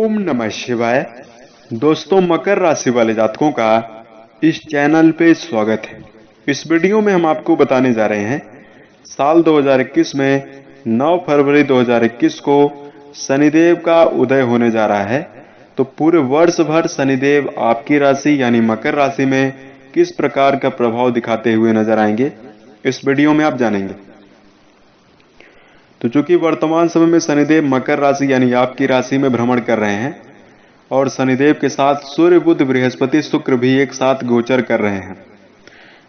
ओम नमः शिवाय। दोस्तों, मकर राशि वाले जातकों का इस चैनल पे स्वागत है। इस वीडियो में हम आपको बताने जा रहे हैं साल 2021 में 9 फरवरी 2021 को शनिदेव का उदय होने जा रहा है। तो पूरे वर्ष भर शनिदेव आपकी राशि यानी मकर राशि में किस प्रकार का प्रभाव दिखाते हुए नजर आएंगे, इस वीडियो में आप जानेंगे। तो चूंकि वर्तमान समय में शनिदेव मकर राशि यानी आपकी राशि में भ्रमण कर रहे हैं और शनिदेव के साथ सूर्य, बुध, बृहस्पति, शुक्र भी एक साथ गोचर कर रहे हैं।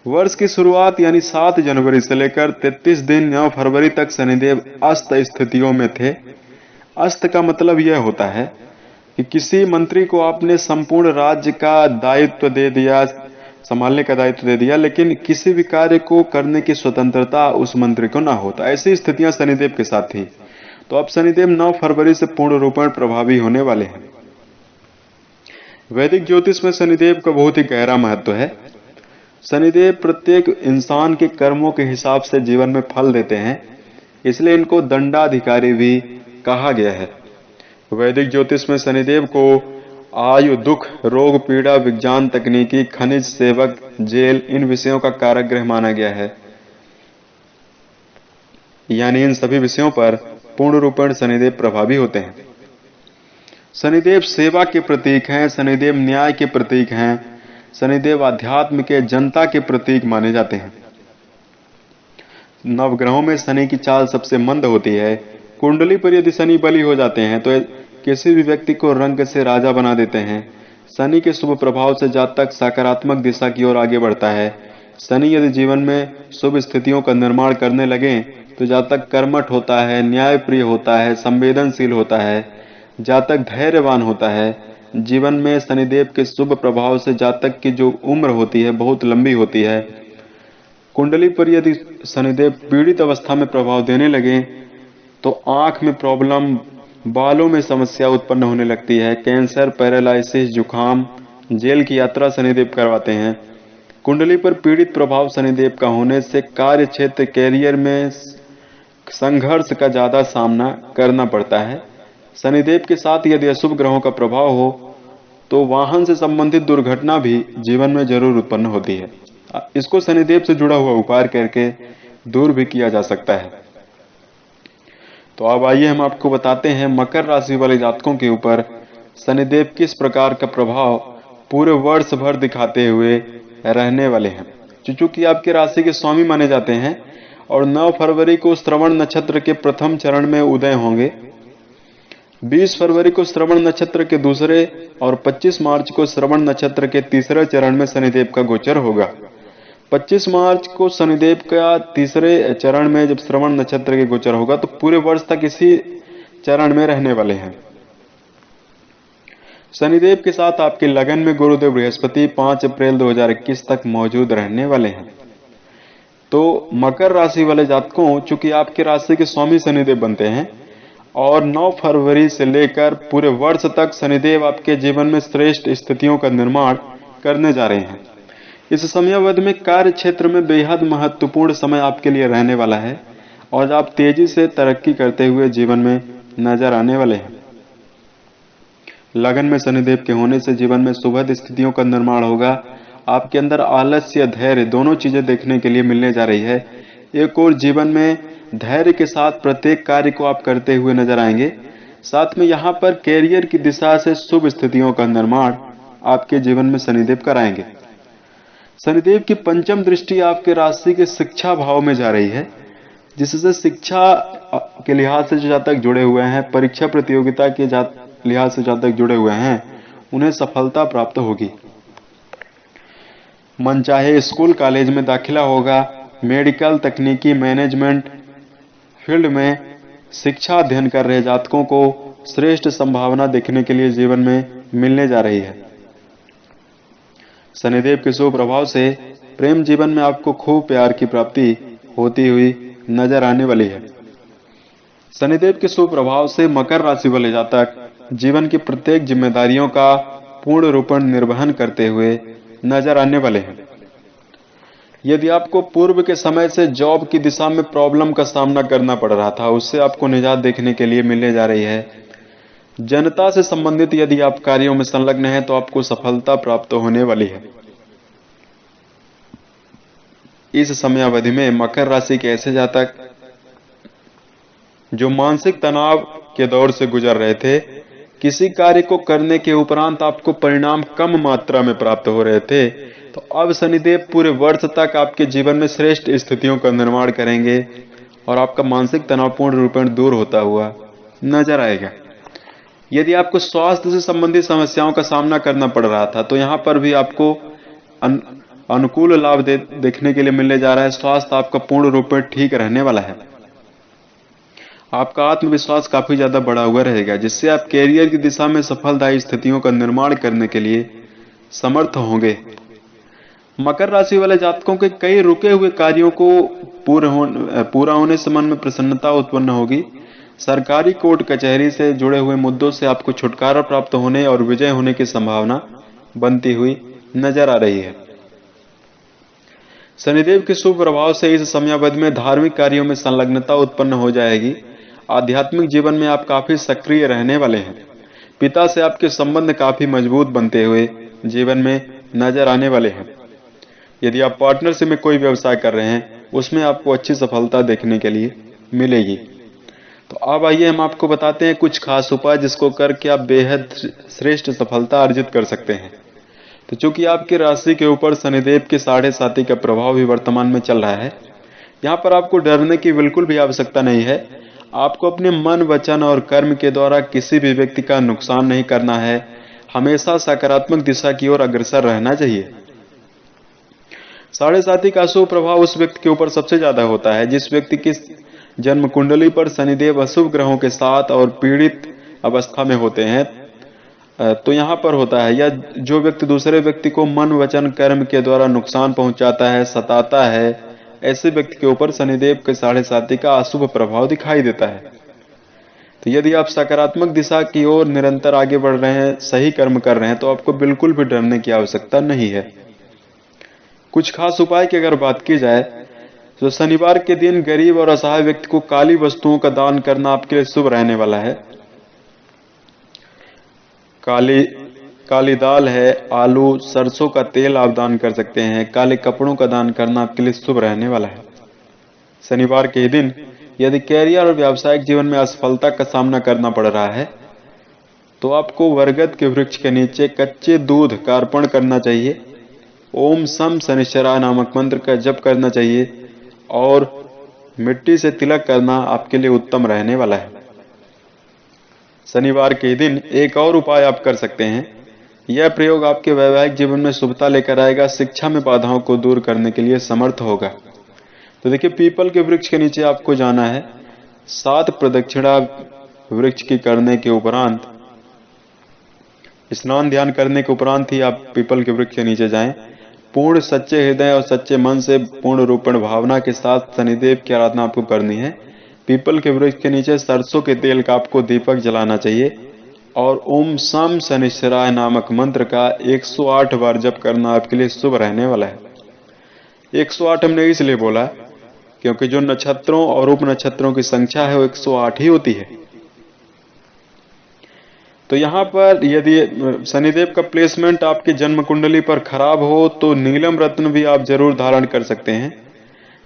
वर्ष की शुरुआत यानी 7 जनवरी से लेकर 33 दिन 9 फरवरी तक शनिदेव अस्त स्थितियों में थे। अस्त का मतलब यह होता है कि किसी मंत्री को आपने संपूर्ण राज्य का दायित्व दे दिया, संभालने का दायित्व दे दिया, लेकिन किसी भी कार्य को करने की स्वतंत्रता उस मंत्री को ना हो। तो ऐसी स्थितियां शनिदेव के साथ थी। तो अब शनिदेव 9 फरवरी से पूर्ण रूप में प्रभावी होने वाले हैं। वैदिक ज्योतिष में शनिदेव का बहुत ही गहरा महत्व है। शनिदेव प्रत्येक इंसान के कर्मों के हिसाब से जीवन में फल देते हैं, इसलिए इनको दंडाधिकारी भी कहा गया है। वैदिक ज्योतिष में शनिदेव को आयु, दुख, रोग, पीड़ा, विज्ञान, तकनीकी, खनिज, सेवक, जेल, इन विषयों का कारक ग्रह माना गया है। यानी इन सभी विषयों पर पूर्ण रूपेण शनिदेव प्रभावी होते हैं। शनिदेव सेवा के प्रतीक हैं, शनिदेव न्याय के प्रतीक हैं, शनिदेव अध्यात्म के, जनता के प्रतीक माने जाते हैं। नवग्रहों में शनि की चाल सबसे मंद होती है। कुंडली पर यदि शनि बली हो जाते हैं तो किसी भी व्यक्ति को रंग से राजा बना देते हैं। शनि के शुभ प्रभाव से जातक सकारात्मक दिशा की ओर आगे बढ़ता है। शनि यदि जीवन में शुभ स्थितियों का निर्माण करने लगे तो जातक कर्मठ होता है, न्यायप्रिय होता है, संवेदनशील होता है, जातक धैर्यवान होता है। जीवन में शनिदेव के शुभ प्रभाव से जातक की जो उम्र होती है बहुत लंबी होती है। कुंडली पर यदि शनिदेव पीड़ित अवस्था में प्रभाव देने लगे तो आंख में प्रॉब्लम, बालों में समस्या उत्पन्न होने लगती है। कैंसर, पैरालिसिस, जुखाम, जेल की यात्रा शनिदेव करवाते हैं। कुंडली पर पीड़ित प्रभाव शनिदेव का होने से कार्य क्षेत्र, कैरियर में संघर्ष का ज्यादा सामना करना पड़ता है। शनिदेव के साथ यदि अशुभ ग्रहों का प्रभाव हो तो वाहन से संबंधित दुर्घटना भी जीवन में जरूर उत्पन्न होती है। इसको शनिदेव से जुड़ा हुआ उपाय करके दूर भी किया जा सकता है। तो अब आइए हम आपको बताते हैं मकर राशि वाले जातकों के ऊपर शनिदेव किस प्रकार का प्रभाव पूरे वर्ष भर दिखाते हुए रहने वाले हैं। चूंकि आपकी राशि के स्वामी माने जाते हैं और 9 फरवरी को श्रवण नक्षत्र के प्रथम चरण में उदय होंगे। 20 फरवरी को श्रवण नक्षत्र के दूसरे और 25 मार्च को श्रवण नक्षत्र के तीसरे चरण में शनिदेव का गोचर होगा। 25 मार्च को शनिदेव का तीसरे चरण में जब श्रवण नक्षत्र के गोचर होगा तो पूरे वर्ष तक इसी चरण में रहने वाले हैं। शनिदेव के साथ आपके लगन में गुरुदेव बृहस्पति 5 अप्रैल 2021 तक मौजूद रहने वाले हैं। तो मकर राशि वाले जातकों, चूंकि आपकी राशि के स्वामी शनिदेव बनते हैं और 9 फरवरी से लेकर पूरे वर्ष तक शनिदेव आपके जीवन में श्रेष्ठ स्थितियों का निर्माण करने जा रहे हैं। इस समयावधि में कार्य क्षेत्र में बेहद महत्वपूर्ण समय आपके लिए रहने वाला है और आप तेजी से तरक्की करते हुए जीवन में नजर आने वाले हैं। लगन में शनिदेव के होने से जीवन में सुभद स्थितियों का निर्माण होगा। आपके अंदर आलस्य, धैर्य दोनों चीजें देखने के लिए मिलने जा रही है। एक और जीवन में धैर्य के साथ प्रत्येक कार्य को आप करते हुए नजर आएंगे। साथ में यहाँ पर कैरियर की दिशा से शुभ स्थितियों का निर्माण आपके जीवन में शनिदेव कराएंगे। शनिदेव की पंचम दृष्टि आपके राशि के शिक्षा भाव में जा रही है, जिससे शिक्षा के लिहाज से जो जातक जुड़े हुए हैं, परीक्षा प्रतियोगिता के लिहाज से जातक जुड़े हुए हैं, उन्हें सफलता प्राप्त होगी। मनचाहे स्कूल, कॉलेज में दाखिला होगा। मेडिकल, तकनीकी, मैनेजमेंट फील्ड में शिक्षा अध्ययन कर रहे जातकों को श्रेष्ठ संभावना देखने के लिए जीवन में मिलने जा रही है। शनिदेव के शुभ प्रभाव से प्रेम जीवन में आपको खूब प्यार की प्राप्ति होती हुई नजर आने वाली है। शनिदेव के शुभ प्रभाव से मकर राशि वाले जातक जीवन की प्रत्येक जिम्मेदारियों का पूर्ण रूपेण निर्वहन करते हुए नजर आने वाले हैं। यदि आपको पूर्व के समय से जॉब की दिशा में प्रॉब्लम का सामना करना पड़ रहा था, उससे आपको निजात देखने के लिए मिलने जा रही है। जनता से संबंधित यदि आप कार्यों में संलग्न हैं तो आपको सफलता प्राप्त होने वाली है। इस समयावधि में मकर राशि के ऐसे जातक जो मानसिक तनाव के दौर से गुजर रहे थे, किसी कार्य को करने के उपरांत आपको परिणाम कम मात्रा में प्राप्त हो रहे थे, तो अब शनिदेव पूरे वर्ष तक आपके जीवन में श्रेष्ठ स्थितियों का निर्माण करेंगे और आपका मानसिक तनाव पूर्ण रूपेण दूर होता हुआ नजर आएगा। यदि आपको स्वास्थ्य से संबंधित समस्याओं का सामना करना पड़ रहा था तो यहाँ पर भी आपको अनुकूल लाभ देखने के लिए मिलने जा रहा है। स्वास्थ्य आपका पूर्ण रूप में ठीक रहने वाला है। आपका आत्मविश्वास काफी ज्यादा बढ़ा हुआ रहेगा, जिससे आप कैरियर की दिशा में सफलदायी स्थितियों का निर्माण करने के लिए समर्थ होंगे। मकर राशि वाले जातकों के कई रुके हुए कार्यों को पूरा होने से मन में प्रसन्नता उत्पन्न होगी। सरकारी कोर्ट कचहरी से जुड़े हुए मुद्दों से आपको छुटकारा प्राप्त होने और विजय होने की संभावना बनती हुई नजर आ रही है। शनिदेव के शुभ प्रभाव से इस समयावधि में धार्मिक कार्यों में संलग्नता उत्पन्न हो जाएगी। आध्यात्मिक जीवन में आप काफी सक्रिय रहने वाले हैं। पिता से आपके संबंध काफी मजबूत बनते हुए जीवन में नजर आने वाले हैं। यदि आप पार्टनरशिप में कोई व्यवसाय कर रहे हैं, उसमें आपको अच्छी सफलता देखने के लिए मिलेगी। तो अब आइए हम आपको बताते हैं कुछ खास उपाय जिसको करके आप बेहद श्रेष्ठ सफलता अर्जित कर सकते हैं। तो चूंकि आपकी राशि के ऊपर शनिदेव के 7.5 का प्रभाव भी वर्तमान में चल रहा है, यहाँ पर आपको डरने की बिल्कुल भी आवश्यकता नहीं है। आपको अपने मन, वचन और कर्म के द्वारा किसी भी व्यक्ति का नुकसान नहीं करना है। हमेशा सकारात्मक दिशा की ओर अग्रसर रहना चाहिए। 7.5 का अशुभ प्रभाव उस व्यक्ति के ऊपर सबसे ज्यादा होता है जिस व्यक्ति की जन्म कुंडली पर शनिदेव अशुभ ग्रहों के साथ और पीड़ित अवस्था में होते हैं। तो यहाँ पर होता है, या जो व्यक्ति दूसरे व्यक्ति को मन, वचन, कर्म के द्वारा नुकसान पहुंचाता है, सताता है, ऐसे व्यक्ति के ऊपर शनिदेव के 7.5 का अशुभ प्रभाव दिखाई देता है। तो यदि आप सकारात्मक दिशा की ओर निरंतर आगे बढ़ रहे हैं, सही कर्म कर रहे हैं, तो आपको बिल्कुल भी डरने की आवश्यकता नहीं है। कुछ खास उपाय की अगर बात की जाए तो शनिवार के दिन गरीब और असहाय व्यक्ति को काली वस्तुओं का दान करना आपके लिए शुभ रहने वाला है। काली दाल है, आलू, सरसों का तेल आप दान कर सकते हैं। काले कपड़ों का दान करना आपके लिए शुभ रहने वाला है। शनिवार के दिन यदि कैरियर और व्यावसायिक जीवन में असफलता का सामना करना पड़ रहा है तो आपको बरगद के वृक्ष के नीचे कच्चे दूध का अर्पण करना चाहिए। ओम सम शनिश्चराय नामक मंत्र का जप करना चाहिए और मिट्टी से तिलक करना आपके लिए उत्तम रहने वाला है। शनिवार के दिन एक और उपाय आप कर सकते हैं। यह प्रयोग आपके वैवाहिक जीवन में शुभता लेकर आएगा, शिक्षा में बाधाओं को दूर करने के लिए समर्थ होगा। तो देखिए, पीपल के वृक्ष के नीचे आपको जाना है। 7 प्रदक्षिणा वृक्ष की करने के उपरांत, स्नान ध्यान करने के उपरांत ही आप पीपल के वृक्ष के नीचे जाएं। पूर्ण सच्चे हृदय और सच्चे मन से पूर्ण रूपण भावना के साथ शनिदेव की आराधना आपको करनी है। पीपल के वृक्ष के नीचे सरसों के तेल का आपको दीपक जलाना चाहिए और ओम सम शनिश्चराय नामक मंत्र का 108 बार जप करना आपके लिए शुभ रहने वाला है। 108 हमने इसलिए बोला क्योंकि जो नक्षत्रों और उप नक्षत्रों की संख्या है वो 108 ही होती है। तो यहाँ पर यदि शनिदेव का प्लेसमेंट आपकी जन्म कुंडली पर खराब हो तो नीलम रत्न भी आप जरूर धारण कर सकते हैं।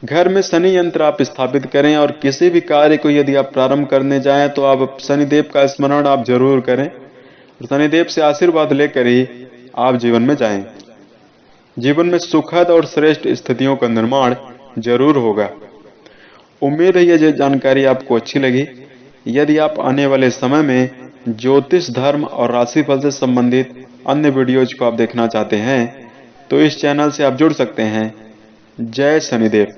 घर में शनि यंत्र आप स्थापित करें और किसी भी कार्य को यदि आप प्रारंभ करने जाएं तो आप शनिदेव का स्मरण आप जरूर करें और शनिदेव से आशीर्वाद लेकर ही आप जीवन में जाएं। जीवन में सुखद और श्रेष्ठ स्थितियों का निर्माण जरूर होगा। उम्मीद है यह जानकारी आपको अच्छी लगी। यदि आप आने वाले समय में ज्योतिष, धर्म और राशिफल से संबंधित अन्य वीडियोज को आप देखना चाहते हैं तो इस चैनल से आप जुड़ सकते हैं। जय शनिदेव।